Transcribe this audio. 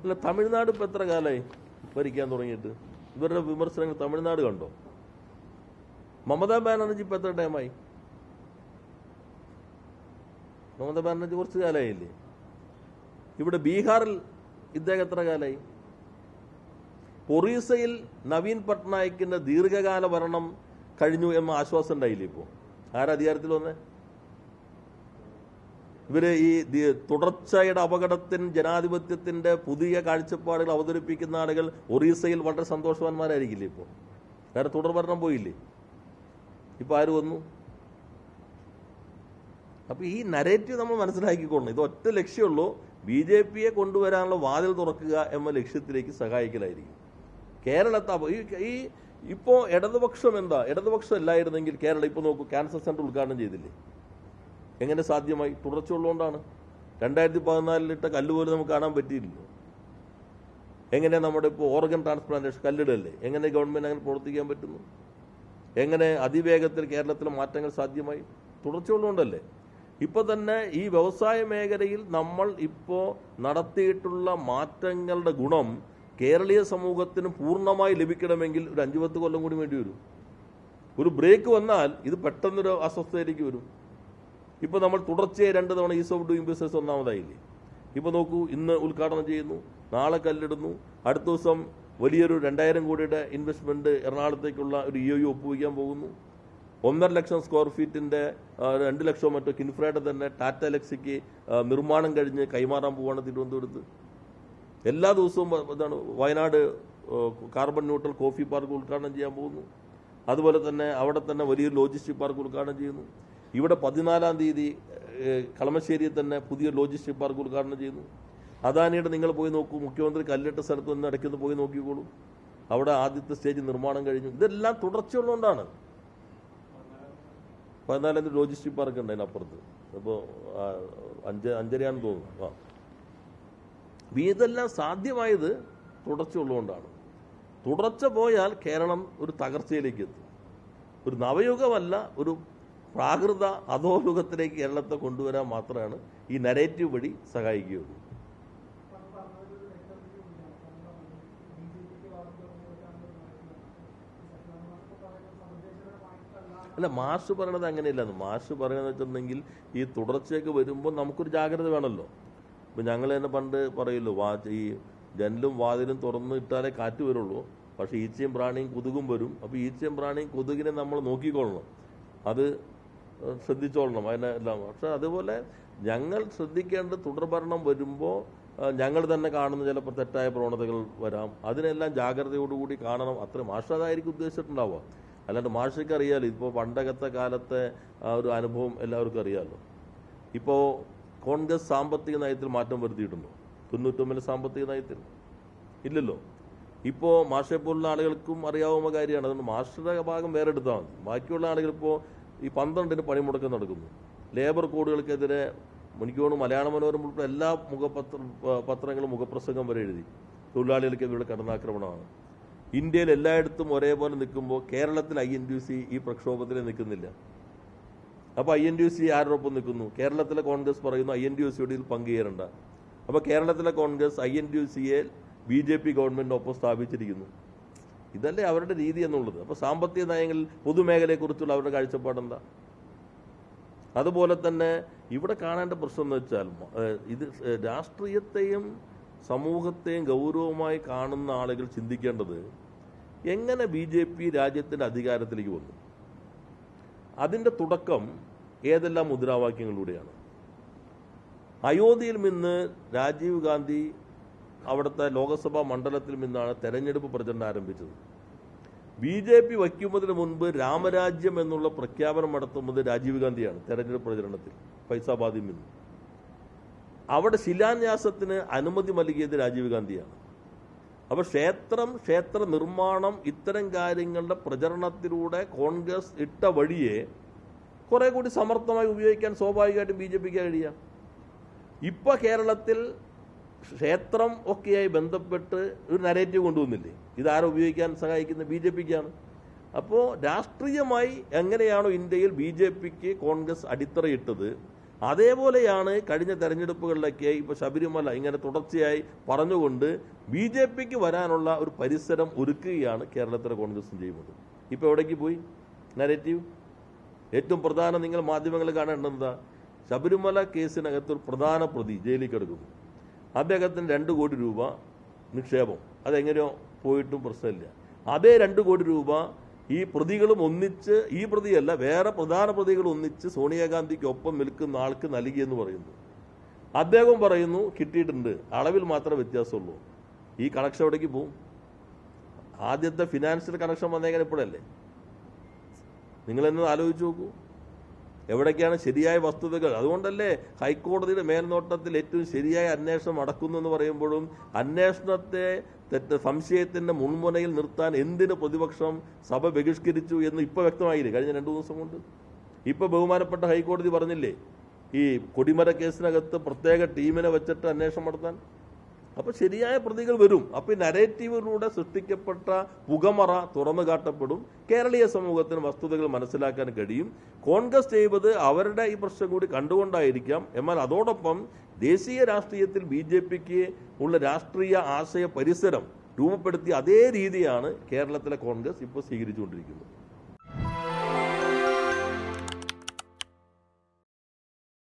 അല്ല, തമിഴ്നാട് ഇപ്പം എത്ര കാലമായി ഭരിക്കാൻ തുടങ്ങിയിട്ട്? ഇവരുടെ വിമർശനങ്ങൾ തമിഴ്നാട് കണ്ടോ? മമതാ ബാനർജി ഇപ്പം എത്ര ടൈമായി? മമതാ ബാനർജി കുറച്ച് കാലമായില്ലേ? ഇവിടെ ബീഹാറിൽ ഇദ്ദേഹം എത്ര കാലമായി? ഒറീസയിൽ നവീൻ പട്നായിക്കിന്റെ ദീർഘകാല ഭരണം കഴിഞ്ഞു എന്ന ആശ്വാസം ഉണ്ടായില്ലേ? ഇപ്പോൾ ആരധികാരത്തിൽ വന്നേ? ഇവര് ഈ തുടർച്ചയുടെ അപകടത്തിന് ജനാധിപത്യത്തിന്റെ പുതിയ കാഴ്ചപ്പാടുകൾ അവതരിപ്പിക്കുന്ന ആളുകൾ ഒറീസയിൽ വളരെ സന്തോഷവാന്മാരായിരിക്കില്ലേ? ഇപ്പോൾ വേറെ തുടർ ഭരണം പോയില്ലേ? ഇപ്പൊ ആര് വന്നു? അപ്പൊ ഈ നരേറ്റീവ് നമ്മൾ മനസ്സിലാക്കിക്കൊള്ളണം. ഇത് ഒറ്റ ലക്ഷ്യമുള്ളൂ, BJPയെ കൊണ്ടുവരാനുള്ള വാതിൽ തുറക്കുക എന്ന ലക്ഷ്യത്തിലേക്ക് സഹായിക്കലായിരിക്കും. കേരളത്തെ ഇപ്പോ ഇടതുപക്ഷം എന്താ? ഇടതുപക്ഷം അല്ലായിരുന്നെങ്കിൽ കേരളം ഇപ്പൊ നോക്കൂ, ക്യാൻസർ സെന്റർ ഉദ്ഘാടനം ചെയ്തില്ലേ? എങ്ങനെ സാധ്യമായി? തുടർച്ചയുള്ളതുകൊണ്ടാണ്. 2014 ഇട്ട കല്ല് പോലും നമുക്ക് കാണാൻ പറ്റിയില്ലല്ലോ. എങ്ങനെ നമ്മുടെ ഇപ്പോൾ ഓർഗൻ ട്രാൻസ്പ്ലാന്റേഷൻ കല്ലിടല്ലേ? എങ്ങനെ ഗവൺമെന്റ് അങ്ങനെ പ്രവർത്തിക്കാൻ പറ്റുന്നു? എങ്ങനെ അതിവേഗത്തിൽ കേരളത്തിലെ മാറ്റങ്ങൾ സാധ്യമായി? തുടർച്ചയുള്ളതുകൊണ്ടല്ലേ. ഇപ്പൊ തന്നെ ഈ വ്യവസായ മേഖലയിൽ നമ്മൾ ഇപ്പോൾ നടത്തിയിട്ടുള്ള മാറ്റങ്ങളുടെ ഗുണം കേരളീയ സമൂഹത്തിന് പൂർണ്ണമായി ലഭിക്കണമെങ്കിൽ ഒരു 5-10 കൊല്ലം കൂടി വേണ്ടി വരും. ഒരു ബ്രേക്ക് വന്നാൽ ഇത് പെട്ടെന്നൊരു അസ്വസ്ഥതയിലേക്ക് വരും. ഇപ്പൊ നമ്മൾ തുടർച്ചയായി 2 തവണ ഈസ് ഓഫ് ഡൂയിങ് ബിസിനസ് ഒന്നാമതായില്ലേ? ഇപ്പൊ നോക്കൂ, ഇന്ന് ഉദ്ഘാടനം ചെയ്യുന്നു, നാളെ കല്ലിടുന്നു, അടുത്ത ദിവസം വലിയൊരു 2000 കോടിയുടെ ഇൻവെസ്റ്റ്മെന്റ് എറണാകുളത്തേക്കുള്ള ഒരു EOU ഒപ്പുവയ്ക്കാൻ പോകുന്നു. 1.5 ലക്ഷം സ്ക്വയർ ഫീറ്റിന്റെ 2 ലക്ഷം മറ്റോ കിൻഫ്രയുടെ തന്നെ ടാറ്റ എലക്സിക്ക് നിർമ്മാണം കഴിഞ്ഞ് കൈമാറാൻ പോവുകയാണ് തിരുവനന്തപുരത്ത്. എല്ലാ ദിവസവും ഇതാണ് Wayanad carbon neutral coffee park ഉദ്ഘാടനം ചെയ്യാൻ പോകുന്നു. അതുപോലെ തന്നെ അവിടെ തന്നെ വലിയൊരു ലോജിസ്റ്റിക് പാർക്ക് ഉദ്ഘാടനം ചെയ്യുന്നു. ഇവിടെ 14-ാം തീയതി കളമശ്ശേരിയിൽ തന്നെ പുതിയ ലോജിസ്റ്റിക് പാർക്ക് ഉദ്ഘാടനം ചെയ്യുന്നു. അദാനിയുടെ നിങ്ങൾ പോയി നോക്കൂ, മുഖ്യമന്ത്രി കല്ലിട്ട സ്ഥലത്ത് നിന്ന് ഇടയ്ക്കൊന്ന് പോയി നോക്കിക്കോളൂ, അവിടെ ആദ്യത്തെ സ്റ്റേജ് നിർമ്മാണം കഴിഞ്ഞു. ഇതെല്ലാം തുടർച്ചയുള്ളതുകൊണ്ടാണ്. 14-ാം തീയതി ലോജിസ്റ്റിക് പാർക്ക് ഉണ്ട് അതിനപ്പുറത്ത്. അപ്പോൾ 5:30 തോന്നുന്നു. ഇതെല്ലാം സാധ്യമായത് തുടർച്ചയുള്ളതുകൊണ്ടാണ്. തുടർച്ച പോയാൽ കേരളം ഒരു തകർച്ചയിലേക്ക് എത്തും. ഒരു നവയുഗമല്ല, ഒരു പ്രാകൃത അധോയുഗത്തിലേക്ക് കേരളത്തെ കൊണ്ടുവരാൻ മാത്രമാണ് ഈ നരേറ്റീവ് വഴി സഹായിക്കുകയുള്ളൂ. അല്ല, മാഷ് പറയണത് അങ്ങനെയില്ലെന്ന്. മാഷ് പറയുന്നത് വെച്ചിട്ടുണ്ടെങ്കിൽ ഈ തുടർച്ചയൊക്കെ വരുമ്പോൾ നമുക്കൊരു ജാഗ്രത വേണമല്ലോ. ഇപ്പം ഞങ്ങൾ തന്നെ പണ്ട് പറയുമല്ലോ, ഈ ജനലും വാതിലും തുറന്ന് ഇട്ടാലേ കാറ്റ് വരുള്ളൂ, പക്ഷേ ഈച്ചയും പ്രാണിയും കൊതുകും വരും. അപ്പോൾ ഈച്ചയും പ്രാണിയും കൊതുകിനെ നമ്മൾ നോക്കിക്കൊള്ളണം, അത് ശ്രദ്ധിച്ചോളണം അതിനെല്ലാം. പക്ഷെ അതുപോലെ ഞങ്ങൾ ശ്രദ്ധിക്കേണ്ടത് തുടർഭരണം വരുമ്പോൾ ഞങ്ങൾ തന്നെ കാണുന്ന ചിലപ്പോൾ തെറ്റായ പ്രവണതകൾ വരാം, അതിനെല്ലാം ജാഗ്രതയോടുകൂടി കാണണം. അത്ര മാഷ് അതായിരിക്കും ഉദ്ദേശിച്ചിട്ടുണ്ടാവുക. അല്ലാണ്ട് മാഷയ്ക്ക് അറിയാമല്ലോ, ഇപ്പോൾ പണ്ടകത്തെ കാലത്തെ ആ ഒരു അനുഭവം എല്ലാവർക്കും അറിയാമല്ലോ. ഇപ്പോൾ കോൺഗ്രസ് സാമ്പത്തിക നയത്തിൽ മാറ്റം വരുത്തിയിട്ടുണ്ടോ? 99 സാമ്പത്തിക നയത്തിൽ ഇല്ലല്ലോ. ഇപ്പോൾ മാഷെ പോലുള്ള ആളുകൾക്കും അറിയാവുന്ന കാര്യമാണ്. അതുകൊണ്ട് മാഷയുടെ ഭാഗം വേറെ എടുത്താൽ മതി. ബാക്കിയുള്ള ആളുകൾ ഇപ്പോൾ ഈ 12-ന് പണിമുടക്കം നടക്കുന്നു. ലേബർ കോഡുകൾക്കെതിരെ എനിക്ക് തോന്നുന്നു മലയാള മനോരമ ഉൾപ്പെടെ എല്ലാ പത്രങ്ങളും മുഖപ്രസംഗം വരെ എഴുതി. തൊഴിലാളികൾക്ക് ഇവരുടെ കടന്നാക്രമണമാണ്. ഇന്ത്യയിൽ എല്ലായിടത്തും ഒരേപോലെ നിൽക്കുമ്പോൾ കേരളത്തിൽ INTUC ഈ പ്രക്ഷോഭത്തിൽ നിൽക്കുന്നില്ല. അപ്പോൾ INTUC ആരോടൊപ്പം നിൽക്കുന്നു? കേരളത്തിലെ കോൺഗ്രസ് പറയുന്നു INTUCയോട് ഇതിൽ പങ്കുചേരണ്ട. അപ്പോൾ കേരളത്തിലെ കോൺഗ്രസ് INTUCയെ BJP ഗവൺമെന്റിനൊപ്പം സ്ഥാപിച്ചിരിക്കുന്നു. ഇതല്ലേ അവരുടെ രീതി എന്നുള്ളത്. അപ്പോൾ സാമ്പത്തിക നയങ്ങളിൽ പൊതുമേഖലയെക്കുറിച്ചുള്ള അവരുടെ കാഴ്ചപ്പാടെന്താ? അതുപോലെ തന്നെ ഇവിടെ കാണേണ്ട പ്രശ്നം എന്ന് വെച്ചാൽ ഇത് രാഷ്ട്രീയത്തെയും സമൂഹത്തെയും ഗൗരവമായി കാണുന്ന ആളുകൾ ചിന്തിക്കേണ്ടത് എങ്ങനെ BJP രാജ്യത്തിൻ്റെ അധികാരത്തിലേക്ക് വന്നു. അതിൻ്റെ തുടക്കം ഏതെല്ലാം മുദ്രാവാക്യങ്ങളിലൂടെയാണ്. അയോധ്യയിൽ നിന്ന് രാജീവ് ഗാന്ധി അവിടുത്തെ ലോകസഭാ മണ്ഡലത്തിൽ നിന്നാണ് തെരഞ്ഞെടുപ്പ് പ്രചരണം ആരംഭിച്ചത്. BJP വയ്ക്കുന്നതിന് മുൻപ് രാമരാജ്യം എന്നുള്ള പ്രഖ്യാപനം നടത്തുന്നത് രാജീവ് ഗാന്ധിയാണ്. തെരഞ്ഞെടുപ്പ് പ്രചരണത്തിൽ ഫൈസാബാദിൽ നിന്ന് അവിടെ ശിലാന്യാസത്തിന് അനുമതി നൽകിയത് രാജീവ് ഗാന്ധിയാണ്. അപ്പോൾ ക്ഷേത്ര നിർമ്മാണം ഇത്തരം കാര്യങ്ങളുടെ പ്രചരണത്തിലൂടെ കോൺഗ്രസ് ഇട്ട വഴിയെ കുറെ കൂടി സമർത്ഥമായി ഉപയോഗിക്കാൻ സ്വാഭാവികമായിട്ടും BJPക്ക് കഴിയാം. ഇപ്പൊ കേരളത്തിൽ ക്ഷേത്രം ഒക്കെയായി ബന്ധപ്പെട്ട് ഒരു നരേറ്റീവ് കൊണ്ടുവന്നില്ലേ? ഇതാരോ ഉപയോഗിക്കാൻ സഹായിക്കുന്ന BJPക്കാണ്. അപ്പോൾ രാഷ്ട്രീയമായി എങ്ങനെയാണോ ഇന്ത്യയിൽ BJPക്ക് കോൺഗ്രസ് അടിത്തറയിട്ടത്, അതേപോലെയാണ് കഴിഞ്ഞ തെരഞ്ഞെടുപ്പുകളിലൊക്കെ ഇപ്പോൾ ശബരിമല ഇങ്ങനെ തുടർച്ചയായി പറഞ്ഞുകൊണ്ട് BJPക്ക് വരാനുള്ള ഒരു പരിസരം ഒരുക്കുകയാണ് കേരളത്തിലെ കോൺഗ്രസും ചെയ്യുന്നത്. ഇപ്പോൾ എവിടേക്ക് പോയി നരേറ്റീവ്? ഏറ്റവും പ്രധാനം നിങ്ങൾ മാധ്യമങ്ങൾ കാണേണ്ടത് ശബരിമല കേസിനകത്ത് ഒരു പ്രധാന പ്രതി ജയിലിൽ കിടക്കുന്നു. അദ്ദേഹത്തിന് 2 കോടി രൂപ നിക്ഷേപം, അതെങ്ങനെയോ പോയിട്ടും പ്രശ്നമില്ല. അതേ 2 കോടി രൂപ ഈ പ്രതികളും ഒന്നിച്ച്, ഈ പ്രതിയല്ല വേറെ പ്രധാന പ്രതികൾ ഒന്നിച്ച് സോണിയാഗാന്ധിക്ക് ഒപ്പം നിൽക്കുന്ന ആൾക്ക് നൽകിയെന്ന് പറയുന്നു. അദ്ദേഹം പറയുന്നു കിട്ടിയിട്ടുണ്ട്, അളവിൽ മാത്രമേ വ്യത്യാസമുള്ളൂ. ഈ കണക്ഷൻ എവിടേക്ക് പോവും? ആദ്യത്തെ ഫിനാൻഷ്യൽ കണക്ഷൻ വന്നേക്കാൻ ഇപ്പോഴല്ലേ? നിങ്ങളെന്നത് ആലോചിച്ച് നോക്കൂ, എവിടേക്കാണ് ശരിയായ വസ്തുതകൾ? അതുകൊണ്ടല്ലേ ഹൈക്കോടതിയുടെ മേൽനോട്ടത്തിൽ ഏറ്റവും ശരിയായ അന്വേഷണം നടക്കുന്നു എന്ന് പറയുമ്പോഴും അന്വേഷണത്തെ സംശയത്തിന്റെ മുൻമുനയിൽ നിർത്താൻ എന്തിന് പ്രതിപക്ഷം സഭ ബഹിഷ്കരിച്ചു എന്ന് ഇപ്പോൾ വ്യക്തമായില്ലേ കഴിഞ്ഞ 2 ദിവസം കൊണ്ട്? ഇപ്പോൾ ബഹുമാനപ്പെട്ട ഹൈക്കോടതി പറഞ്ഞില്ലേ ഈ കൊടിമര കേസിനകത്ത് പ്രത്യേക ടീമിനെ വെച്ചിട്ട് അന്വേഷണം നടത്താൻ. അപ്പോൾ ശരിയായ പ്രതികൾ വരും. അപ്പോൾ ഈ നരേറ്റീവിലൂടെ സൃഷ്ടിക്കപ്പെട്ട പുകമറ തുറന്നു കാട്ടപ്പെടും. കേരളീയ സമൂഹത്തിന് വസ്തുതകൾ മനസ്സിലാക്കാൻ കഴിയും. കോൺഗ്രസ് ചെയ്തത് അവരുടെ ഈ പ്രശ്നം കൂടി കണ്ടുകൊണ്ടായിരിക്കാം. എന്നാൽ അതോടൊപ്പം ദേശീയ രാഷ്ട്രീയത്തിൽ BJPക്ക് ഉള്ള രാഷ്ട്രീയ ആശയ പരിസരം രൂപപ്പെടുത്തിയ അതേ രീതിയാണ് കേരളത്തിലെ കോൺഗ്രസ് ഇപ്പോൾ സ്വീകരിച്ചുകൊണ്ടിരിക്കുന്നത്.